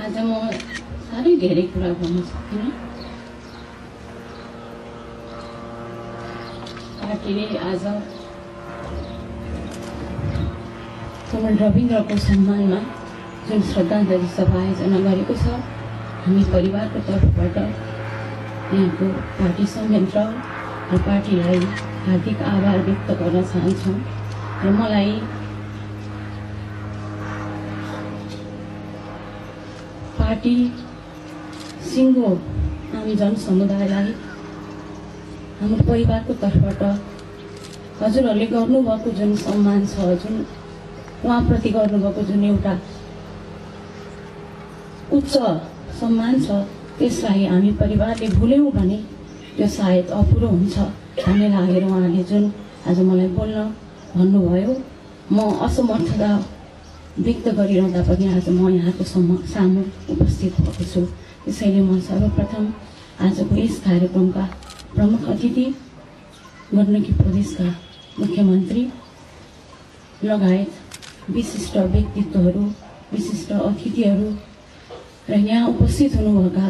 आज म साह्रै धेरै कुरा भन्न सक्दिनँ। पार्टीले आज कमल रविन्द्रको सम्मानमा जुन श्रद्धाञ्जली सभा आयोजना गरेको छ, हामी परिवारको तर्फबाट यहाँको पार्टी संयन्त्र र पार्टीलाई हार्दिक आभार व्यक्त गर्न चाहन्छौँ। र मलाई पार्टी सिङ्गो आम जनसमुदायलाई हाम्रो परिवारको तर्फबाट हजुरहरूले गर्नुभएको जुन सम्मान छ, जुन उहाँप्रति गर्नुभएको जुन एउटा उच्च सम्मान छ, त्यसलाई हामी परिवारले भुल्यौँ भने त्यो सायद अपुरो हुन्छ भन्ने लागेर उहाँले जुन आज मलाई बोल्न भन्नुभयो, म असमर्थता व्यक्त गरिरहँदा पनि आज म यहाँको सामु उपस्थित भएको छु। त्यसैले म सर्वप्रथम आजको यस कार्यक्रमका प्रमुख अतिथि गण्डकी प्रदेशका मुख्यमन्त्री लगायत विशिष्ट व्यक्तित्वहरू, विशिष्ट अतिथिहरू र यहाँ उपस्थित हुनुभएका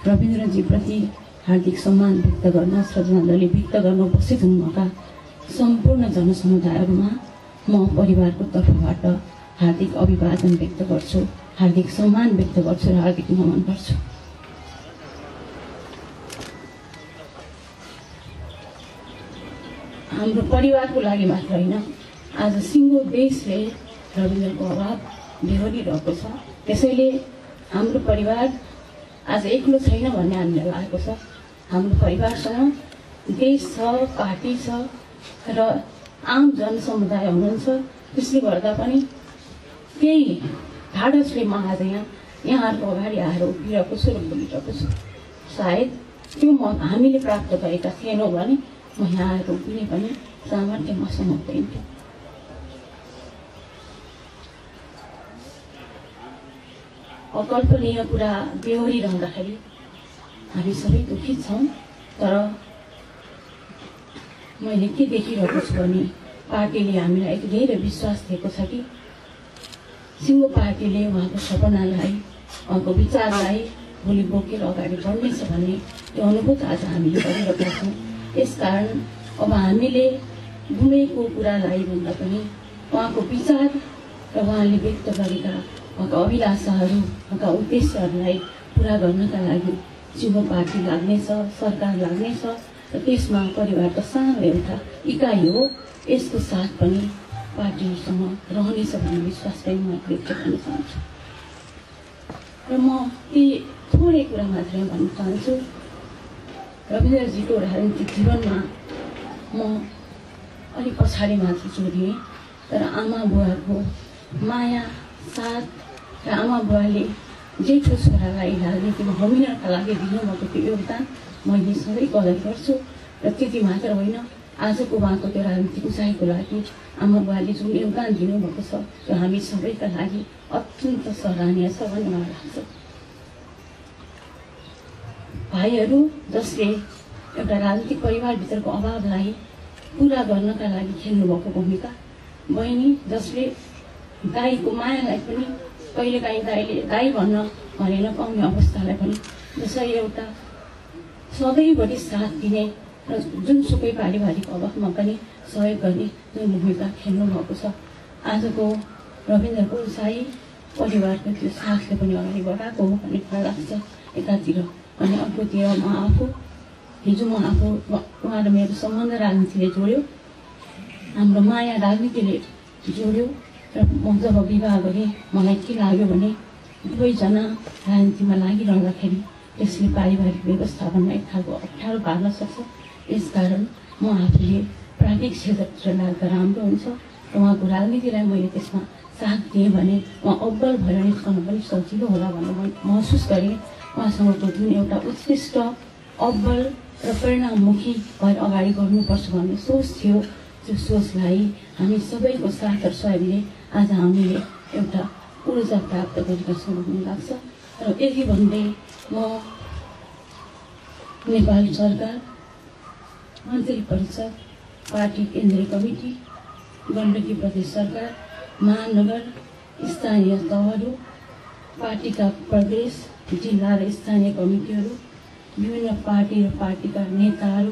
रविन्द्रजीप्रति हार्दिक सम्मान व्यक्त गर्न, श्रद्धाञ्जली व्यक्त गर्न उपस्थित हुनुभएका सम्पूर्ण जनसमुदायहरूमा म परिवारको तर्फबाट हार्दिक अभिवादन व्यक्त गर्छु, हार्दिक सम्मान व्यक्त गर्छु र हार्दिक नमन गर्छु। हाम्रो परिवारको लागि मात्र होइन, आज सिङ्गो देशले रविन्द्रको अभाव बेहोरिरहेको छ। त्यसैले हाम्रो परिवार आज एक्लो छैन भन्ने हामीलाई लागेको छ। हाम्रो परिवारसँग देश छ, पार्टी छ र आम जनसमुदाय हुनुहुन्छ। त्यसले गर्दा पनि केही ढाडसले म आज यहाँहरूको अगाडि आएर उभिरहेको छु र बोलिरहेको छु। सायद त्यो हामीले प्राप्त गरेका थिएनौँ भने म यहाँ आएर उभिने पनि सामर्थ्य मसँग हुँदैन थियो। अकल्पनीय कुरा बेहोरिरहँदाखेरि हामी सबै दुखित छौँ। तर मैले के देखिरहेको छु भने पार्टीले हामीलाई एक धेरै विश्वास दिएको छ कि सिङ्गो पार्टीले उहाँको सपनालाई, उहाँको विचारलाई भोलि बोकेर अगाडि बढ्नेछ भन्ने त्यो अनुभूत आज हामीले गरिरहेका छौँ। यसकारण अब हामीले गुमेको कुरालाई भन्दा पनि उहाँको विचार र उहाँले व्यक्त गरेका उहाँका अभिलाषाहरू, उहाँका उद्देश्यहरूलाई पुरा गर्नका लागि सिङ्गो पार्टी लाग्नेछ, सरकार लाग्नेछ र त्यसमा परिवारको सानो एउटा इकाइ हो, यसको साथ पनि पार्टीसँग रहनेछ भन्ने विश्वास पनि म व्यक्त गर्न चाहन्छु। र म ती थोरै कुरा मात्रै भन्न चाहन्छु। रविन्द्रजीको राजनीतिक जीवनमा म अलिक पछाडि मात्र जोडिएँ, तर आमा बुवाको माया, साथ र आमा बुवाले जेठो छोरालाई राजनीतिमा होमिनका लागि दिनुभएको त्यो योगदान मैले सधैँ कदर गर्छु। र त्यति मात्र होइन, आजको उहाँको त्यो राजनीतिक उचाइको लागि आमा बुवाले जुन योगदान दिनुभएको छ त्यो हामी सबैका लागि अत्यन्त सराहनीय छ भन्ने मलाई लाग्छ। भाइहरू जसले एउटा राजनीतिक परिवारभित्रको अभावलाई पुरा गर्नका लागि खेल्नुभएको भूमिका, बहिनी जसले गाईको मायालाई पनि कहिलेकाहीँ गाई भन्न भने नपाउने अवस्थालाई पनि जसरी एउटा सधैँभरि साथ दिने र जुनसुकै पारिवारिक अभावमा पनि सहयोग गर्ने जुन भूमिका खेल्नु भएको छ, आजको रविन्द्रको उचाइ परिवारको त्यो साथले पनि अगाडि बढाएको हो भन्ने मलाई लाग्छ एकातिर। अनि अर्कोतिर हिजो म आफू उहाँ र मेरो सम्बन्ध राजनीतिले जोड्यो, हाम्रो माया राजनीतिले जोड्यो। र म जब विवाह गरेँ मलाई के लाग्यो भने दुवैजना राजनीतिमा लागिरहँदाखेरि त्यसले पारिवारिक व्यवस्थापनमा एक खालको अप्ठ्यारो पार्न सक्छ। यसकारण म आफूले प्राविधिक क्षेत्र लाग्दा राम्रो हुन्छ र उहाँको राजनीतिलाई मैले त्यसमा साथ दिएँ भने उहाँ अब्बल भएर निस्कन पनि सजिलो होला भन्ने म महसुस गरेँ। उहाँसँगको जुन एउटा उत्कृष्ट, अब्बल र परिणाममुखी भएर अगाडि गर्नुपर्छ भन्ने सोच थियो, त्यो सोचलाई हामी सबैको साथ र सहयोगले आज हामीले एउटा ऊर्जा प्राप्त गरेका छौँ भन्ने लाग्छ। र यही भन्दै म नेपाल सरकार, मन्त्री परिषद, पार्टी केन्द्रीय कमिटी, गण्डकी प्रदेश सरकार, महानगर, स्थानीय तहहरू पार्टीका प्रदेश, जिल्ला र स्थानीय कमिटीहरू, विभिन्न पार्टी र पार्टीका नेताहरू,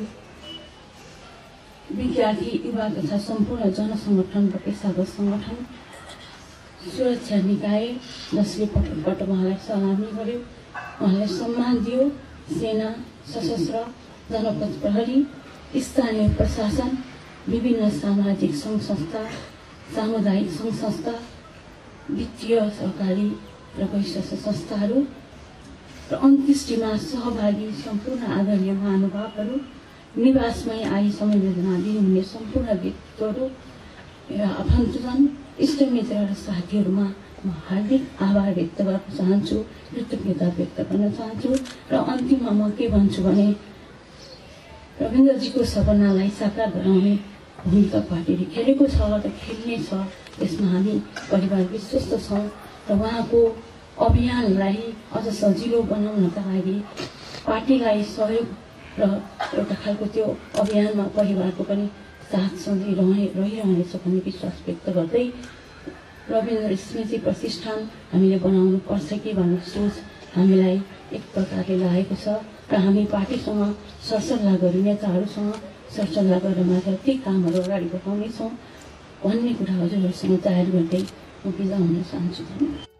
विद्यार्थी, युवा तथा सम्पूर्ण जनसङ्गठन र पेसागत सङ्गठन, सुरक्षा निकाय जसले पटक पटक उहाँलाई सलामी गर्यो, उहाँलाई सम्मान दियो, सेना, सशस्त्र, जनपद प्रहरी, स्थानीय प्रशासन, विभिन्न सामाजिक सङ्घ संस्था, सामुदायिक सङ्घ संस्था, वित्तीय सहकारी र वैश्विक संस्थाहरू र अन्त्येष्टिमा सहभागी सम्पूर्ण आदरणीय महानुभावहरू, निवासमै आई संवेदना दिनुहुने सम्पूर्ण व्यक्तित्वहरू र आफन्तजन, इष्टमित्र र साथीहरूमा म हार्दिक आभार व्यक्त गर्न चाहन्छु, कृतज्ञता व्यक्त गर्न चाहन्छु र अन्तिममा म के भन्छु भने रविन्द्रजीको सपनालाई साकार गराउने भूमिका पार्टीले खेलेको छ र खेल्ने छ। त्यसमा हामी परिवार विश्वस्त छौँ र उहाँको अभियानलाई अझ सजिलो बनाउनका लागि पार्टीलाई सहयोग र एउटा खालको त्यो अभियानमा परिवारको पनि साथ सधैँ रहिरहनेछ भन्ने विश्वास व्यक्त गर्दै रविन्द्र स्मृति प्रतिष्ठान हामीले बनाउनु पर्छ कि भन्ने सोच हामीलाई एक प्रकारले लागेको छ र हामी पार्टीसँग सरसल्लाह गरी नेताहरूसँग सरसल्लाह गरेर मात्र ती कामहरू अगाडि बढाउनेछौँ भन्ने कुरा हजुरहरूसँग जाहेर गर्दै म बिदा हुन चाहन्छु।